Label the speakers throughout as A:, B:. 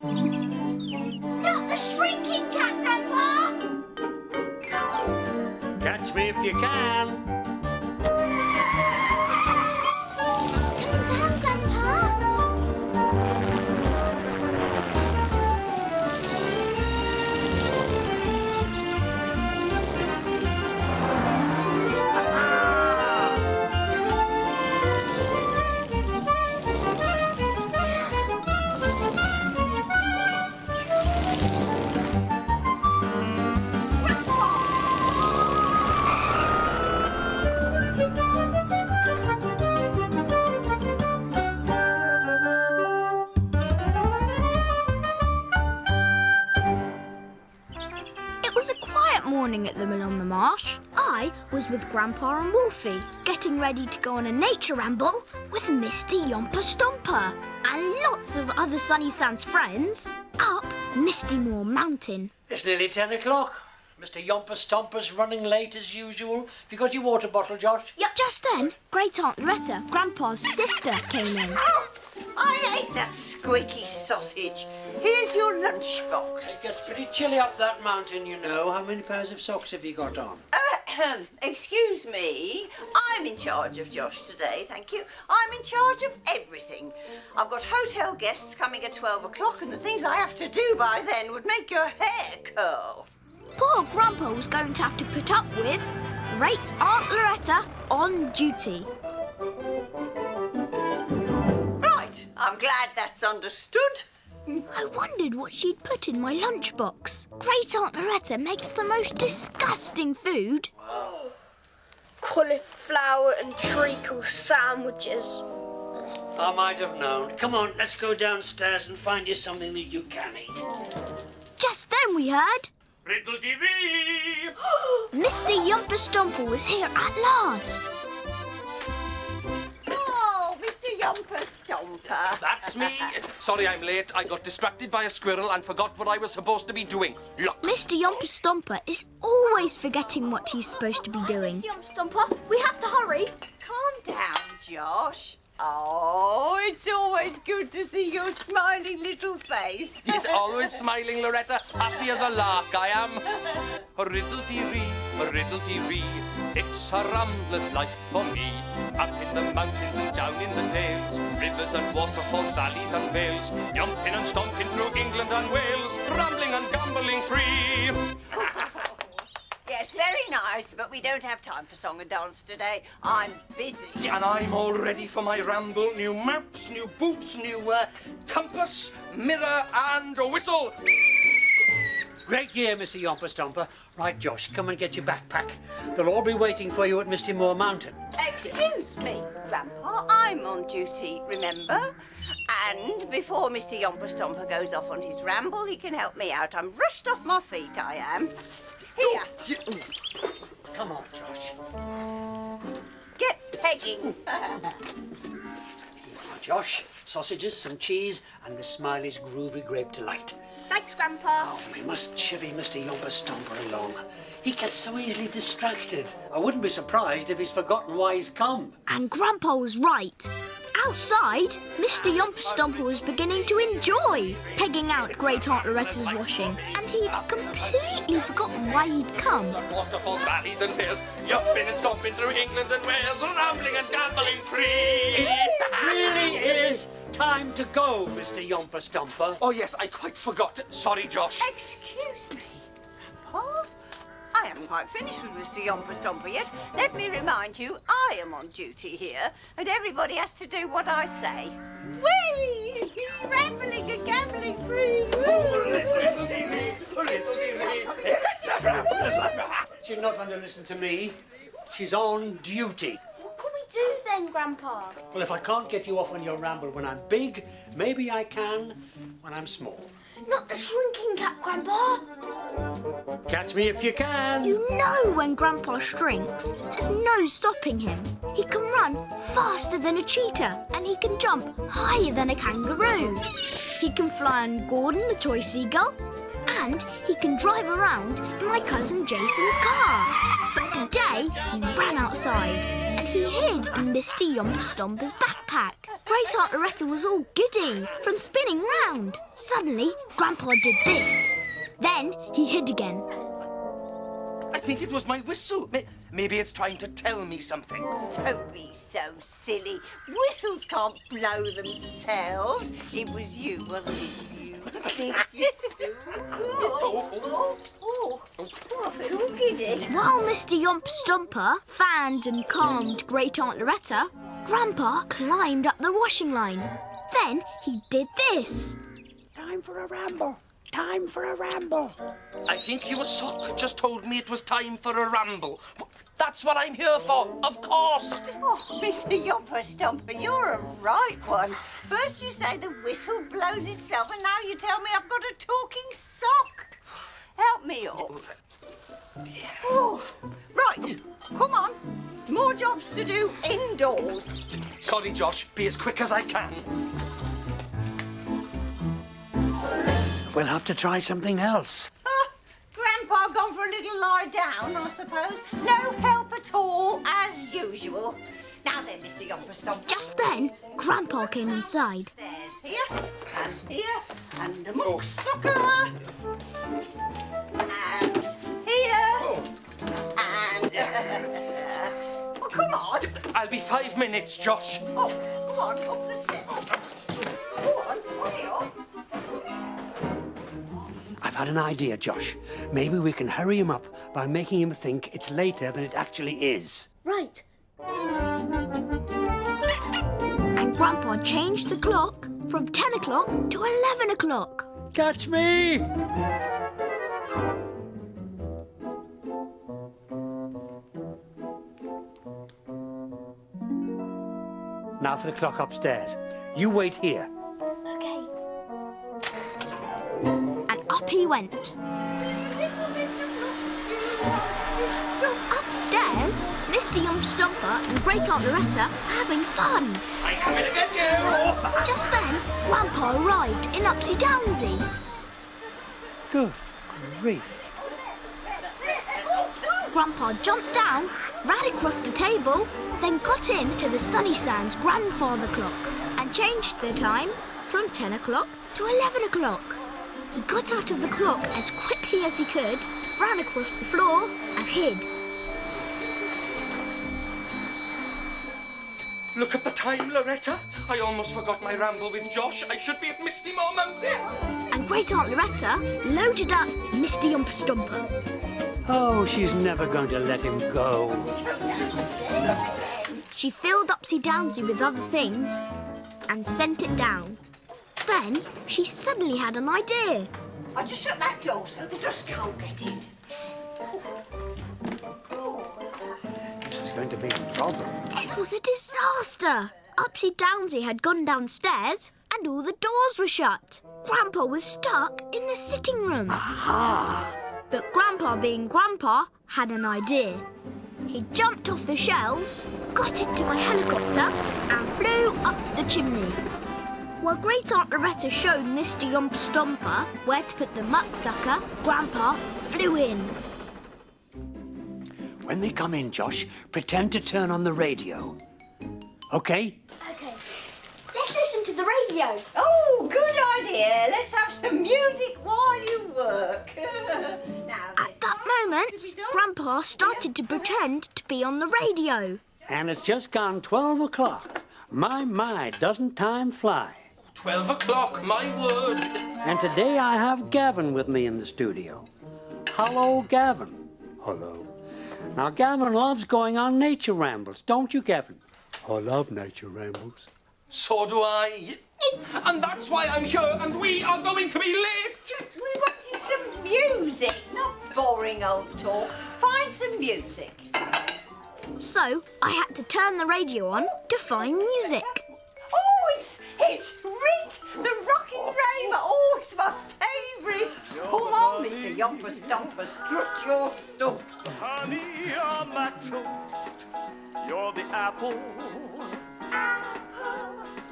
A: Not the shrinking cat, Grandpa!
B: Catch me if you can.
A: Down, Grandpa!
C: Morning at the mill on the marsh. I was with Grandpa and Wolfie, getting ready to go on a nature ramble with Mr. Yomper Stomper and lots of other Sunny Sands friends up Misty Moor Mountain.
B: It's nearly 10 o'clock. Mr. Yomper Stomper's running late as usual. Have you got your water bottle, Josh?
C: Yep. Just then, Great Aunt Loretta, Grandpa's sister, came in.
D: Oh, I ate that squeaky sausage. Here's your lunchbox.
B: It gets pretty chilly up that mountain, you know. How many pairs of socks have you got on?
D: Excuse me. I'm in charge of Josh today, thank you. I'm in charge of everything. I've got hotel guests coming at 12 o'clock and the things I have to do by then would make your hair curl.
C: Poor Grandpa was going to have to put up with Great Aunt Loretta on duty.
D: Right, I'm glad that's understood.
C: I wondered what she'd put in my lunchbox. Great Aunt Loretta makes the most disgusting food.
E: Cauliflower and treacle sandwiches.
B: I might have known. Come on, let's go downstairs and find you something that you can eat.
C: Just then we heard...
B: Riddle-dee-wee!
C: Mr. Yomper Stomper was here at last.
D: Oh, Mr. Yomper Stomper.
F: That's me. Sorry I'm late. I got distracted by a squirrel and forgot what I was supposed to be doing. Look.
C: Mr. Yomper Stomper is always forgetting what he's supposed to be doing.
E: Mr. Yomper Stomper, we have to hurry.
D: Calm down, Josh. Oh, it's always good to see your smiling little face.
F: It's always smiling, Loretta. Happy as a lark I am. A riddle-dee-ree, a riddle-dee-ree. It's a rambler's life for me. Up in the mountains and down in the dales, rivers and waterfalls, valleys and vales, jumping and stomping through England and Wales, rambling and gambling free.
D: Yes, very nice, but we don't have time for song and dance today. I'm busy.
F: And I'm all ready for my ramble. New maps, new boots, new compass, mirror and a whistle.
B: Great year, Mr. Yomper Stomper. Right, Josh, come and get your backpack. They'll all be waiting for you at Misty Moor Mountain.
D: Excuse me, Grandpa, I'm on duty, remember? And before Mr. Yomper Stomper goes off on his ramble, he can help me out. I'm rushed off my feet, I am. Here.
B: Come on, Josh.
D: Get pegging.
B: Josh, sausages, some cheese, and Miss Smiley's groovy grape delight.
E: Thanks, Grandpa.
B: Oh, we must chivvy Mr. Yomper Stomper along. He gets so easily distracted. I wouldn't be surprised if he's forgotten why he's come.
C: And Grandpa was right. Outside, Mr. Yomper Stomper was beginning to enjoy pegging out Great Aunt Loretta's washing, and he'd completely forgotten why he'd come.
F: Waterfalls, valleys and hills, jumping and stomping through England and Wales, rambling and gambling free.
B: It really is time to go, Mr. Yomper Stomper.
F: Oh yes, I quite forgot. Sorry, Josh.
D: Excuse me, Grandpa. I haven't quite finished with Mr. Yomper Stomper yet. Let me remind you, I am on duty here, and everybody has to do what I say. Whee! Rambling and gambling free!
B: She's not going to listen to me. She's on duty.
E: What can we do then, Grandpa?
B: Well, if I can't get you off on your ramble when I'm big, maybe I can when I'm small.
E: Not the shrinking cat, Grandpa.
B: Catch me if you can.
C: You know when Grandpa shrinks, there's no stopping him. He can run faster than a cheetah, and he can jump higher than a kangaroo. He can fly on Gordon the toy seagull, and he can drive around in my cousin Jason's car. But today, he ran outside, and he hid in Mr. Yomper Stomper's backpack. Great Aunt Loretta was all giddy from spinning round. Suddenly, Grandpa did this. Then he hid again.
F: I think it was my whistle. Maybe it's trying to tell me something.
D: Don't be so silly. Whistles can't blow themselves. It was you, wasn't it? You. I feel all giddy.
C: While Mr. Yomp Stomper fanned and calmed Great Aunt Loretta, Grandpa climbed up the washing line. Then he did this.
B: Time for a ramble. Time for a ramble.
F: I think your sock just told me it was time for a ramble. That's what I'm here for, of course.
D: Oh, Mr. Yomper Stomper, you're a right one. First you say the whistle blows itself, and now you tell me I've got a talking sock. Help me up. Oh, right, come on. More jobs to do indoors.
F: Sorry, Josh. Be as quick as I can.
B: We'll have to try something else.
D: Grandpa gone for a little lie down, I suppose. No help at all, as usual. Now then, Mr. Yomper Stomper.
C: Just then, Grandpa came inside.
D: There's here, and a muck sucker. And here, and... well, come on.
F: I'll be 5 minutes, Josh.
D: Oh, go on, up the steps. Go on, hurry up.
B: I've had an idea, Josh. Maybe we can hurry him up by making him think it's later than it actually is.
C: Right. And Grandpa changed the clock from 10 o'clock to 11 o'clock.
B: Catch me! Now for the clock upstairs. You wait here.
C: Okay. And up he went. Upstairs, Mr. Yomp Stomper and Great Aunt Loretta are having fun.
F: I'm coming to get you.
C: Just then, Grandpa arrived in Upsy Downsy.
B: Good grief.
C: Grandpa jumped down, ran across the table, then got into the Sunny Sands grandfather clock and changed the time from 10 o'clock to 11 o'clock. He got out of the clock as quickly as he could, ran across the floor and hid.
F: Look at the time, Loretta. I almost forgot my ramble with Josh. I should be at Misty Moment.
C: And Great Aunt Loretta loaded up Mr. Yomp Stomper.
B: Oh, she's never going to let him go.
C: She filled Upsy Downsy with other things and sent it down. Then she suddenly had an idea.
D: I just shut that door so the dust can't get in.
B: This is going to be a problem.
C: This was a disaster. Upsy Downsy had gone downstairs and all the doors were shut. Grandpa was stuck in the sitting room.
B: Aha!
C: But Grandpa, being Grandpa, had an idea. He jumped off the shelves, got into my helicopter and flew up the chimney. While Great Aunt Loretta showed Mr. Yomp Stomper where to put the mucksucker, Grandpa flew in.
B: When they come in, Josh, pretend to turn on the radio. Okay?
E: Okay. Let's listen to the radio.
D: Oh, good idea. Let's have some music while you work. Now,
C: At that moment, Grandpa started to pretend to be on the radio.
B: And it's just gone 12 o'clock. My, doesn't time fly?
F: 12 o'clock, my word.
B: And today I have Gavin with me in the studio. Hello, Gavin. Hello. Now, Gavin loves going on nature rambles, don't you, Gavin? I love nature rambles.
F: So do I. And that's why I'm here, and we are going to be late.
D: we wanted some music, not boring old talk. Find some music.
C: So I had to turn the radio on to find music.
D: Oh, it's Rick, the Rocking Raver. Oh, it's my favourite. Come on, Mr. Yomper Stomper, strut your stuff.
G: Honey, you're my toast. You're the apple.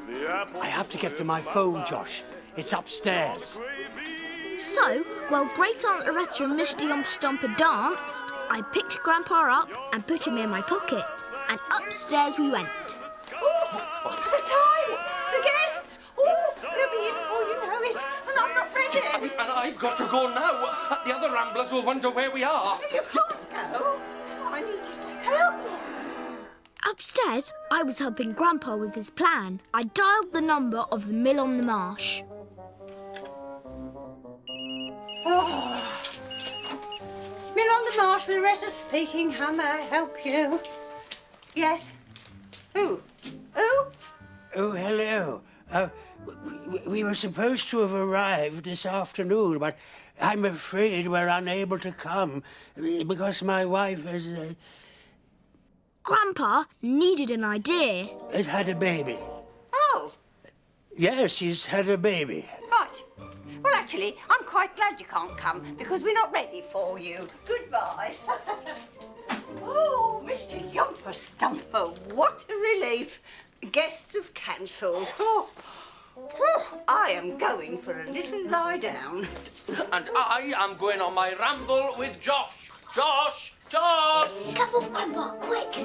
G: The apple.
B: I have to get to my phone, Josh. It's upstairs.
C: So, while Great Aunt Loretta and Mr. Yomp Stomper danced, I picked Grandpa up and put him in my pocket. And upstairs we went.
D: Oh, the time!
F: And I've got to go now. The other ramblers will wonder where we are.
D: You can't go. I need you to help me.
C: Upstairs, I was helping Grandpa with his plan. I dialed the number of the mill on the marsh.
D: Mill on the Marsh, Loretta speaking. How may I help you? Yes. Who? Who?
B: Oh, hello. We were supposed to have arrived this afternoon, but I'm afraid we're unable to come because my wife
C: Grandpa needed an idea.
B: has had a baby.
D: Oh,
B: Yes, she's had a baby.
D: right. Well, actually, I'm quite glad you can't come because we're not ready for you. Goodbye. Oh, Mr. Yumper Stumper, what a relief. Guests have cancelled. Oh. I am going for a little lie down.
F: And I am going on my ramble with Josh. Josh! Josh!
E: Come off, Grandpa, quick.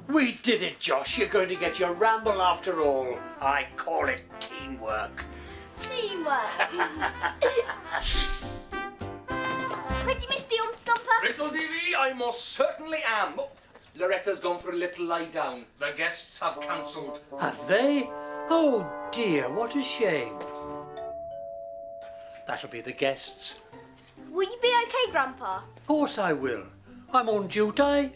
B: We did it, Josh. You're going to get your ramble after all. I call it teamwork.
E: Teamwork. Ready, Mr. Yum Stomper?
F: Riddle TV, I most certainly am. Loretta's gone for a little lie down. The guests have cancelled.
B: Have they? Oh, dear, what a shame. That'll be the guests.
E: Will you be okay, Grandpa?
B: Of course I will. I'm on duty.